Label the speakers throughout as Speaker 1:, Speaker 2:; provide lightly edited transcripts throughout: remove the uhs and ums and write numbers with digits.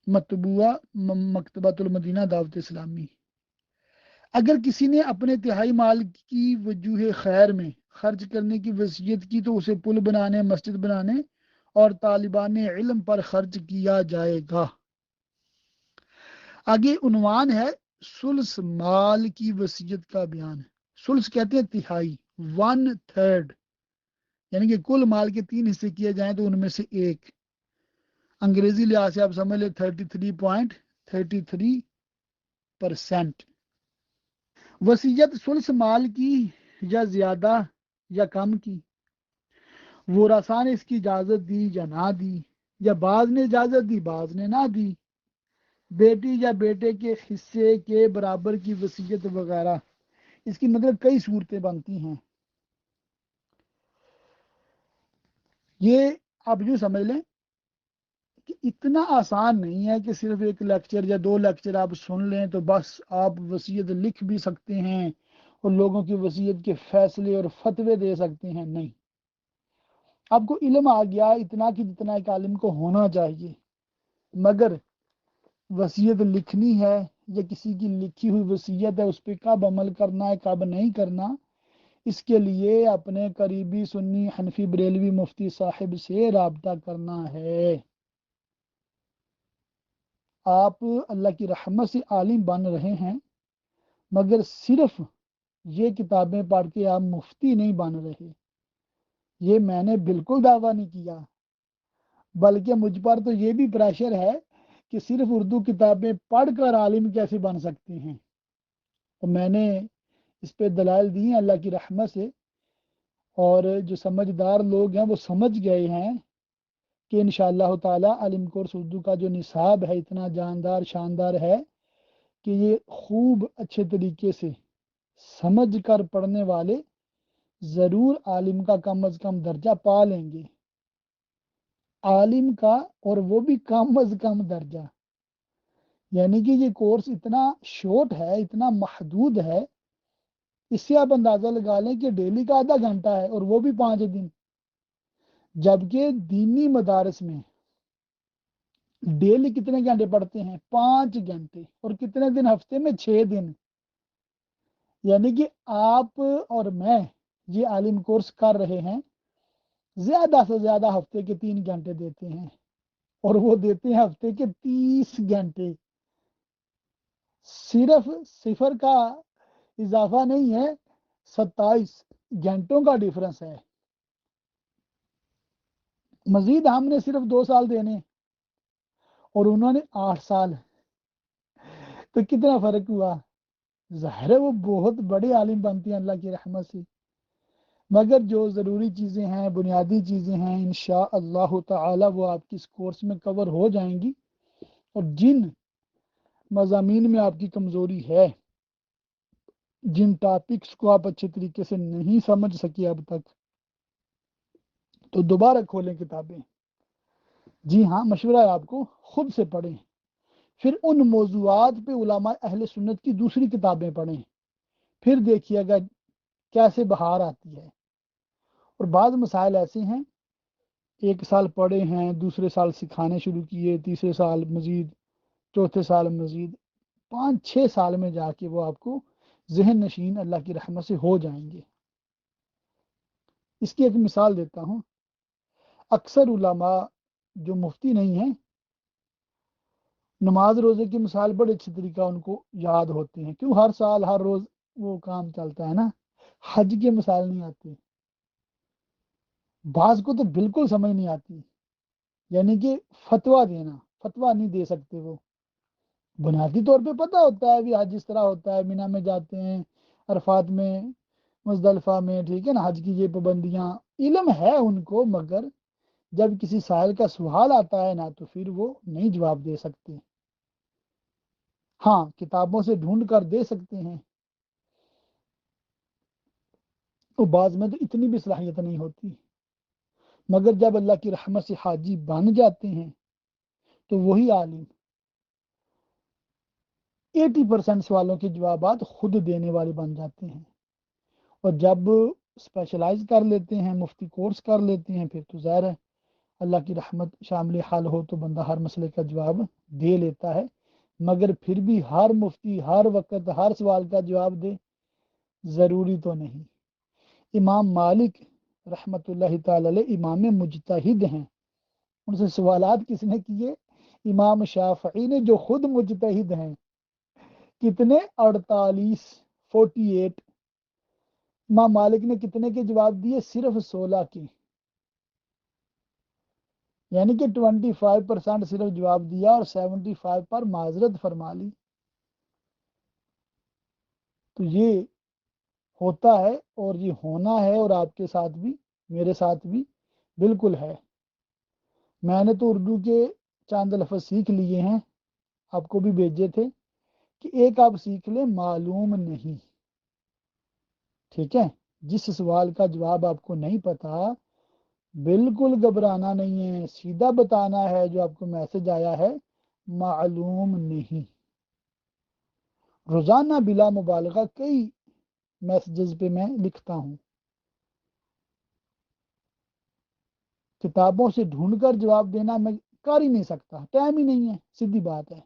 Speaker 1: مطبوعہ مکتبۃ المدینہ دعوت اسلامی۔ اگر کسی نے اپنے تہائی مال کی وجوہ خیر میں خرچ کرنے کی وصیت کی تو اسے پل بنانے، مسجد بنانے اور طالبان علم پر خرچ کیا جائے گا۔ آگے عنوان ہے ثلث مال کی وصیت کا بیان۔ ثلث کہتے ہیں تہائی، 1/3، یعنی کہ کل مال کے 3 حصے کیے جائیں تو ان میں سے ایک۔ انگریزی لحاظ سے آپ سمجھ لیں 33.33%۔ وصیت ثلث مال کی یا زیادہ یا کم کی، ورثاء نے اس کی اجازت دی یا نہ دی، یا بعض نے اجازت دی بعض نے نہ دی، بیٹی یا بیٹے کے حصے کے برابر کی وصیت وغیرہ، اس کی مطلب کئی صورتیں بنتی ہیں۔ یہ آپ یوں سمجھ لیں کہ اتنا آسان نہیں ہے کہ صرف ایک لیکچر یا 2 لیکچر آپ سن لیں تو بس آپ وصیت لکھ بھی سکتے ہیں اور لوگوں کی وصیت کے فیصلے اور فتوے دے سکتے ہیں۔ نہیں، آپ کو علم آ گیا اتنا کہ جتنا ایک عالم کو ہونا چاہیے، مگر وصیت لکھنی ہے یا کسی کی لکھی ہوئی وصیت ہے اس پہ کب عمل کرنا ہے کب نہیں کرنا، اس کے لیے اپنے قریبی سنی حنفی بریلوی مفتی صاحب سے رابطہ کرنا ہے۔ آپ اللہ کی رحمت سے عالم بن رہے ہیں، مگر صرف یہ کتابیں پڑھ کے آپ مفتی نہیں بن رہے۔ یہ میں نے بالکل دعویٰ نہیں کیا، بلکہ مجھ پر تو یہ بھی پریشر ہے کہ صرف اردو کتابیں پڑھ کر عالم کیسے بن سکتے ہیں، تو میں نے اس پہ دلائل دی ہیں اللہ کی رحمت سے، اور جو سمجھدار لوگ ہیں وہ سمجھ گئے ہیں کہ انشاءاللہ تعالی عالم کورس اردو کا جو نصاب ہے اتنا جاندار شاندار ہے کہ یہ خوب اچھے طریقے سے سمجھ کر پڑھنے والے ضرور عالم کا کم از کم درجہ پا لیں گے۔ عالم کا، اور وہ بھی کم از کم درجہ، یعنی کہ یہ کورس اتنا شارٹ ہے، اتنا محدود ہے، اس سے آپ اندازہ لگا لیں کہ ڈیلی کا آدھا گھنٹہ ہے اور وہ بھی 5 دن، جبکہ دینی مدارس میں ڈیلی کتنے گھنٹے پڑھتے ہیں؟ 5 گھنٹے، اور کتنے دن ہفتے میں؟ 6 دن۔ یعنی کہ آپ اور میں یہ عالم کورس کر رہے ہیں، زیادہ سے زیادہ ہفتے کے 3 گھنٹے دیتے ہیں، اور وہ دیتے ہیں ہفتے کے 30 گھنٹے۔ صرف صفر کا اضافہ نہیں ہے، 27 گھنٹوں کا ڈیفرنس ہے۔ مزید ہم نے صرف 2 سال دینے اور انہوں نے 8 سال، تو کتنا فرق ہوا؟ ظاہر ہے وہ بہت بڑے عالم بنتے ہیں اللہ کی رحمت سے، مگر جو ضروری چیزیں ہیں، بنیادی چیزیں ہیں، انشاءاللہ تعالی وہ آپ کی اس کورس میں کور ہو جائیں گی، اور جن مضامین میں آپ کی کمزوری ہے، جن ٹاپکس کو آپ اچھے طریقے سے نہیں سمجھ سکے اب تک، تو دوبارہ کھولیں کتابیں۔ جی ہاں، مشورہ ہے آپ کو خود سے پڑھیں، پھر ان موضوعات پہ علماء اہل سنت کی دوسری کتابیں پڑھیں، پھر دیکھیے گا کیسے بہار آتی ہے۔ اور بعض مسائل ایسے ہیں، 1 سال پڑھے ہیں، دوسرے سال سکھانے شروع کیے، تیسرے سال مزید، چوتھے سال مزید، 5-6 سال میں جا کے وہ آپ کو ذہن نشین اللہ کی رحمت سے ہو جائیں گے۔ اس کی ایک مثال دیتا ہوں۔ اکثر علماء جو مفتی نہیں ہیں، نماز روزے کی مثال بڑے اچھی طریقہ ان کو یاد ہوتے ہیں، کیوں ہر سال ہر روز وہ کام چلتا ہے نا۔ حج کی مثال نہیں آتی، بعض کو تو بالکل سمجھ نہیں آتی، یعنی کہ فتویٰ دینا، فتویٰ نہیں دے سکتے وہ، بنیادی طور پہ پتہ ہوتا ہے بھی حج اس طرح ہوتا ہے، مینا میں جاتے ہیں، عرفات میں، مزدلفہ میں، ٹھیک ہے نا، حج کی یہ پابندیاں علم ہے ان کو، مگر جب کسی سائل کا سوال آتا ہے نا تو پھر وہ نہیں جواب دے سکتے۔ ہاں، کتابوں سے ڈھونڈ کر دے سکتے ہیں، اور بعض میں تو اتنی بھی صلاحیت نہیں ہوتی، مگر جب اللہ کی رحمت سے حاجی بن جاتے ہیں تو وہی عالم 80% سوالوں کے جوابات خود دینے والے بن جاتے ہیں، اور جب اسپیشلائز کر لیتے ہیں، مفتی کورس کر لیتے ہیں، پھر تو ظاہر ہے اللہ کی رحمت شامل حال ہو تو بندہ ہر مسئلے کا جواب دے لیتا ہے، مگر پھر بھی ہر مفتی ہر وقت ہر سوال کا جواب دے ضروری تو نہیں۔ امام مالک رحمۃ اللہ تعالی علیہ امام مجتہد ہیں، ان سے سوالات کس نے کیے؟ امام شافعی نے، جو خود مجتہد ہیں۔ کتنے؟ 48۔ امام مالک نے کتنے کے جواب دیے؟ صرف 16 کے، یعنی کہ 25% صرف جواب دیا اور 75 پر معذرت فرما لی۔ تو یہ ہوتا ہے اور یہ ہونا ہے، اور آپ کے ساتھ بھی میرے ساتھ بھی بالکل ہے۔ میں نے تو اردو کے چند لفظ سیکھ لیے ہیں، آپ کو بھی بھیجے تھے کہ ایک آپ سیکھ لیں معلوم نہیں، ٹھیک ہے؟ جس سوال کا جواب آپ کو نہیں پتا بالکل گھبرانا نہیں ہے، سیدھا بتانا ہے جو آپ کو میسج آیا ہے معلوم نہیں۔ روزانہ بلا مبالغہ کئی میسجز پہ میں لکھتا ہوں، کتابوں سے ڈھونڈ کر جواب دینا میں کر ہی نہیں سکتا، ٹائم ہی نہیں ہے، سیدھی بات ہے۔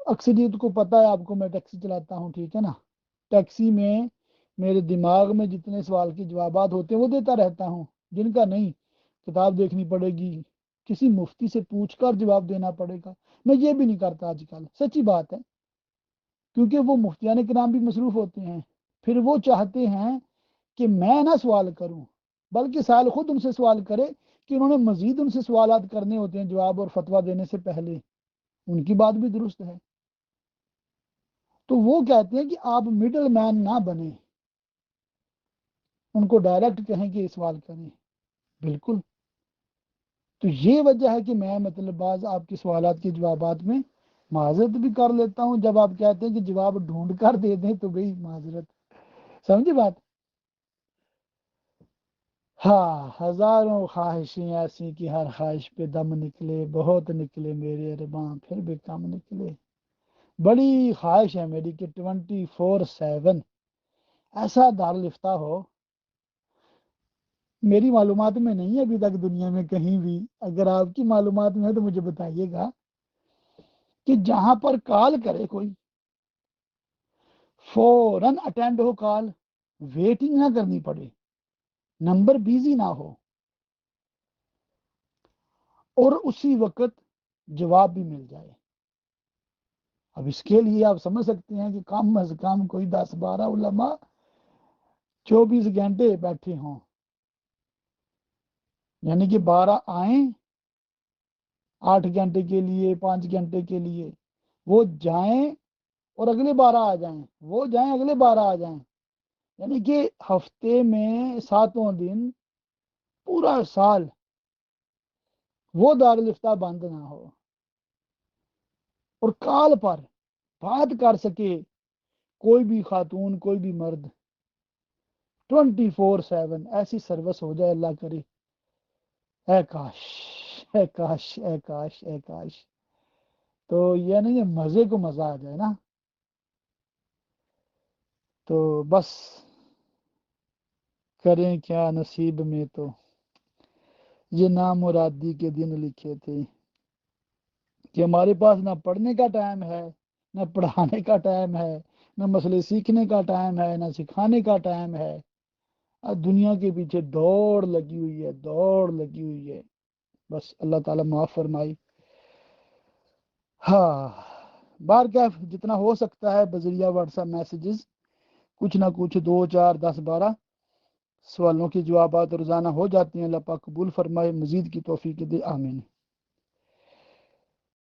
Speaker 1: اکثریت کو پتہ ہے، آپ کو میں ٹیکسی چلاتا ہوں، ٹھیک ہے نا؟ ٹیکسی میں میرے دماغ میں جتنے سوال کے جوابات ہوتے ہیں وہ دیتا رہتا ہوں، جن کا نہیں کتاب دیکھنی پڑے گی، کسی مفتی سے پوچھ کر جواب دینا پڑے گا۔ میں یہ بھی نہیں کرتا آج کل، سچی بات ہے، کیونکہ وہ مفتیان کرام بھی مصروف ہوتے ہیں، پھر وہ چاہتے ہیں کہ میں نہ سوال کروں بلکہ سائل خود ان سے سوال کرے، کہ انہوں نے مزید ان سے سوالات کرنے ہوتے ہیں جواب اور فتویٰ دینے سے پہلے۔ ان کی بات بھی درست ہے، تو وہ کہتے ہیں کہ آپ مڈل مین نہ بنے، ان کو ڈائریکٹ کہیں کہ سوال کریں۔ بالکل، تو یہ وجہ ہے کہ میں مطلب بعض آپ کے سوالات کے جوابات میں معذرت بھی کر لیتا ہوں، جب آپ کہتے ہیں کہ جواب ڈھونڈ کر دے دیں تو گئی معذرت، سمجھے بات؟ ہاں، ہزاروں خواہشیں ایسی کہ ہر خواہش پہ دم نکلے، بہت نکلے میرے ارماں پھر بھی کم نکلے۔ بڑی خواہش ہے میری کہ 24/7 ایسا دارالفتہ ہو، میری معلومات میں نہیں ہے ابھی تک دنیا میں کہیں بھی، اگر آپ کی معلومات میں ہے تو مجھے بتائیے گا، کہ جہاں پر کال کرے کوئی فوراً اٹینڈ ہو کال، ویٹنگ نہ کرنی پڑے، نمبر بیزی نہ ہو، اور اسی وقت جواب بھی مل جائے۔ اب اس کے لیے آپ سمجھ سکتے ہیں کہ کم از کم کوئی 10-12 علماء 24 گھنٹے بیٹھے ہوں، یعنی کہ 12 آئیں 8 گھنٹے کے لیے، 5 گھنٹے کے لیے، وہ جائیں اور اگلے 12 آ جائیں، وہ جائیں اگلے 12 آ جائیں، یعنی کہ ہفتے میں 7 دن پورا سال وہ دارالفتہ بند نہ ہو، اور کال پر بات کر سکے کوئی بھی خاتون کوئی بھی مرد 24/7 ایسی سروس ہو جائے، اللہ کرے، اے کاش اے کاش اے کاش اے کاش، تو یہ نہیں مزے کو مزہ آ جائے نا۔ تو بس کریں کیا، نصیب میں تو یہ نامرادی کے دن لکھے تھے، کہ ہمارے پاس نہ پڑھنے کا ٹائم ہے، نہ پڑھانے کا ٹائم ہے، نہ مسئلے سیکھنے کا ٹائم ہے، نہ سکھانے کا ٹائم ہے، دنیا کے پیچھے دوڑ لگی ہوئی ہے، دوڑ لگی ہوئی ہے۔ بس اللہ تعالیٰ معاف فرمائی۔ ہاں، بار کیا جتنا ہو سکتا ہے بذریعہ واٹس ایپ میسیجز کچھ نہ کچھ 2 4 10 12 سوالوں کے جوابات روزانہ ہو جاتے ہیں۔ اللہ پاک قبول فرمائے، مزید کی توفیق دے، آمین۔